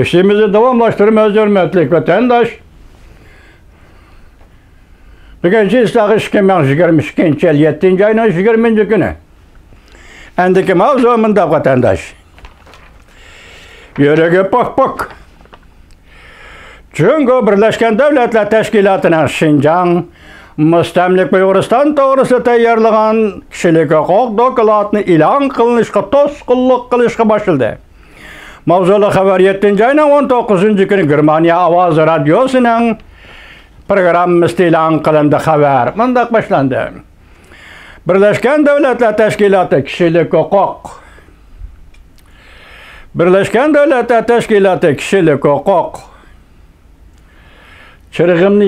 İşimizi davamlaştırmaz hürmetlik vatandaş. Bugün İslah 2022 yıl 7. ayının 20. günü. Endiki mavzumunda vatandaş. Yörüge pok. Çünkü Birleşken Devletler Teşkilatı'nın Şinjan, Müstemlik Uyg'uriston to'g'risida tayyorlagan kishilik huquq dokumentini e'lon qilinishga to'sqinlik qilishga boshladi. Mavzuli xabar 7. ayning 19. kuni Germaniya Ovozi radiosining programmasi e'lon qilindi. Xabar mundaq boshlandi. Birleşken Devletler Teşkilatı kishilik huquq. Birleşken Devletler Teşkilatı kishilik huquq. Çırığımni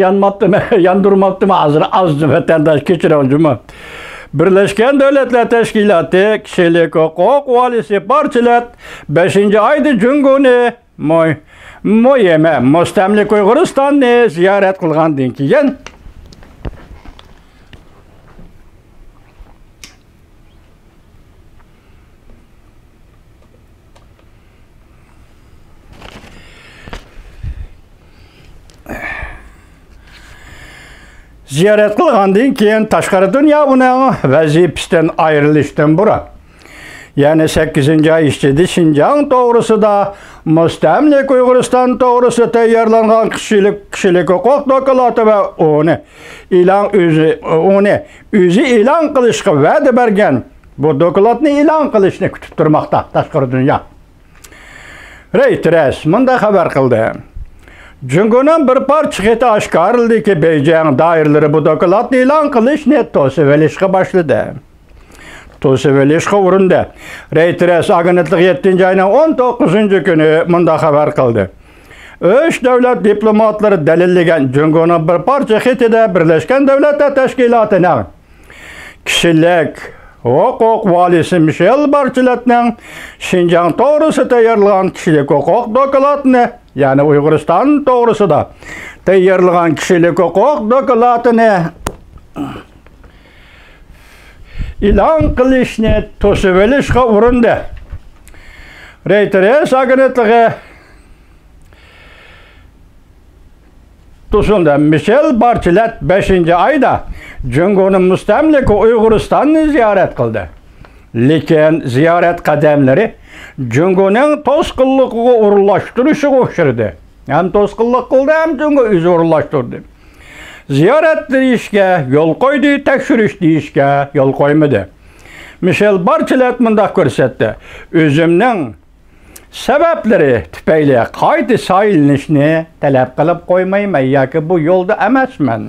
yandırmaptım azdı vatandaş keçiren. Birleşken Devletler Teşkilatı Kişilik Hukuk Valisi Barçilat 5. ayda Cünguni Müstemlik Uyg'uriston'ni ziyorat qilgandan keyin ziyorat qilgandan keyin tashqari dunyo uning vazifasidan ayrilishdan burun, ya'ni 8. ay ichida Şinjan to'g'risida Müstemlik Uyg'uriston to'g'risida tayyorlangan kishilik huquq dokumenti va uni o'zi e'lon qilishga va'da bergan bu dokumentni e'lon qilishni kutib turmoqda tashqari dunyo. Reuters munda xabar qildi. Cungu'nun bir parça xeti aşkarıldı ki Beijing dairleri bu dokumentni e'lon qilishni to'sib başladı. To'sib urinda. Reuters agentlik 7. ayının 19. günü munda xabar qildi. 3 davlat diplomatları dalillagan Cungu'nun bir parça xetida Birleşken Devletler Teşkilatı'nın kishilik huquq valisi Michel Barchelet'ning Şinjan to'g'risida tayyorlagan kishilik huquq dokumentini, ya'ni Uyg'uriston to'g'risida tayyorlagan kishilik huquq dokumentini e'lon qilishni to'sib urindi. Reuters agentligi To'sunda Michel Barchelet 5. ayda Cungu'nun Müstemlik Uyg'uriston'ni ziyorat qildi. Lekin ziyorat qadamlari Cungu'ning to'sqinligiga o'rinlashtirishiga o'xshadi. Ham to'sqinlik qildi, ham Cungu o'zi o'rinlashtirdi. Ziyorat deyishga yo'l qo'ydi, tekshirish deyishga yo'l qo'ymadi. Michel Barchelet mundaq ko'rsatdi. O'zimning sebeplari tufayli qayta saylanishni talab qilib qo'ymayman yoki bu yo'lda emasman.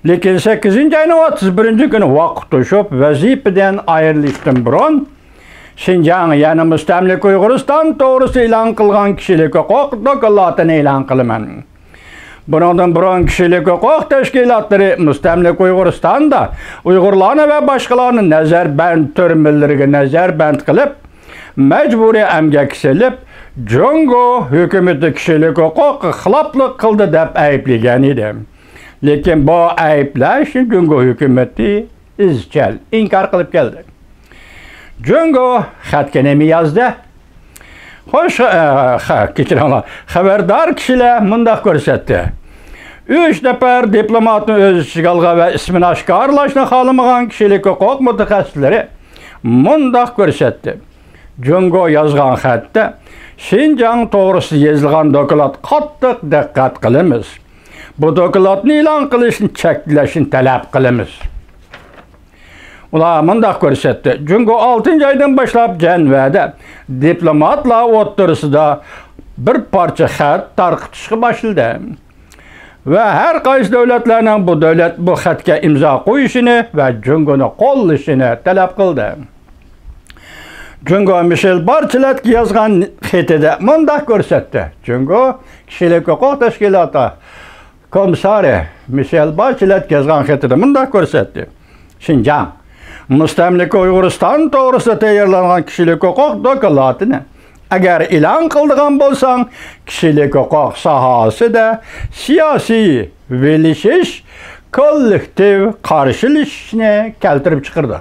Lekin 8. ayning 31. kuni vaqt to'shib vazifadan ayrilishdan burun Şinjan, ya'ni Müstemlik Uyg'uriston to'g'risida e'lon qilgan kishilik huquq dokumentini e'lon qilaman. Bundan burun kishilik huquq tashkilotlari Müstemlik Uyg'uristonda Uyg'urlarni va boshqalarni nazarband turmalariga nazarband qilib, mecburi emgak silib, Cungu hükümeti kishilik huquqqa xiloflik qildi deb ayblagan edi. Lekin bu ayplash Cungu hükümeti izchil inkor qilib keldi. Cungu xatga nima yozdi? Xo'sh, xabardor kishilar mundaq ko'rsatdi. 3 nafar diplomatni o'z ichiga olgan va ismini oshkorlashni xohlamagan kishilik huquq mutaxassislari mundaq ko'rsatdi. Cungu yozgan xatda Şinjan to'g'risida yozilgan dokument qattiq diqqat qilamiz. Bu dokumentni e'lon qilishni cheklashni talab qilamiz. Ular mundaq ko'rsatdi. Cungu 6. aydan boshlab Janvada diplomatlar o'rtasida bir parcha xat tarqatishga boshladi. Va har qaysi davlatlarning bu xatga imzo qo'yishini va Cunguni qo'llashini talab qildi. Cungu Michel Barchelet'ga yozgan xatida mundaq ko'rsatdi. Cungu kishilik huquq tashkiloti komissari Michel Barchelet'ga yozgan xatida mundaq ko'rsatdi. Şinjan, Müstemlik Uyg'uriston to'g'risida tayyorlangan kishilik huquq dokumentini agar e'lon qildigan bo'lsang, kishilik huquq sohasida siyosiy velishish, kollektiv qarshilashni keltirib chiqardi.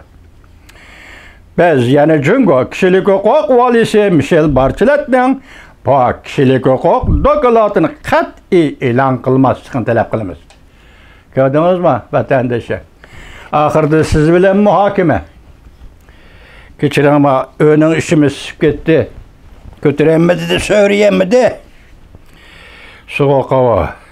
Biz, ya'ni Cungu kishilik huquq valisi Michel Barchelet'ning bu kişilik hukuk dokulatını qat'iy e'lon qilmaslikni talab qilamiz. Gördünüzmü vatandaşı? Ahırda siz bilen muhakeme. Keçirin ama önün işimiz gitti. Götüremedi de söyleyemedi. Soğuk hava.